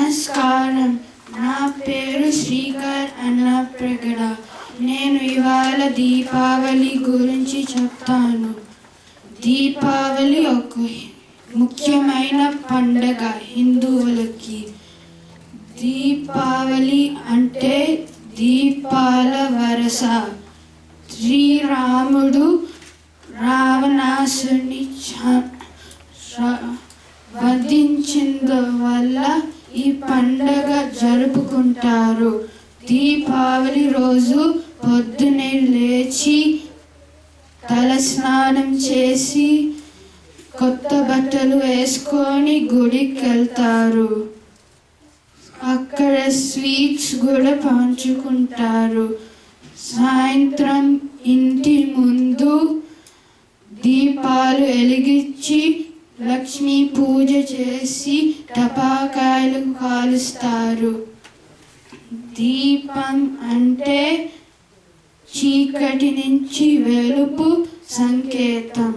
నమస్కారం. నా పేరు శ్రీకర్ అన్నప్రగడ. నేను ఇవాళ దీపావళి గురించి చెప్తాను. దీపావళి ఒక ముఖ్యమైన పండగ హిందువులకి. దీపావళి అంటే దీపాల వరస. శ్రీరాముడు రావణాసుని వధించింది వల్ల ఈ పండగ జరుపుకుంటారు. దీపావళి రోజు పొద్దునే లేచి తలస్నానం చేసి కొత్త బట్టలు వేసుకొని గుడికి వెళ్తారు. అక్కడ స్వీట్స్ కూడా పంచుకుంటారు. సాయంత్రం ఇంటి ముందు దీపాలు వెలిగించి లక్ష్మీ పూజ చేసి టపాకాయలు కాలుస్తారు. దీపం అంటే చీకటి నుంచి వెలుగు సంకేతం.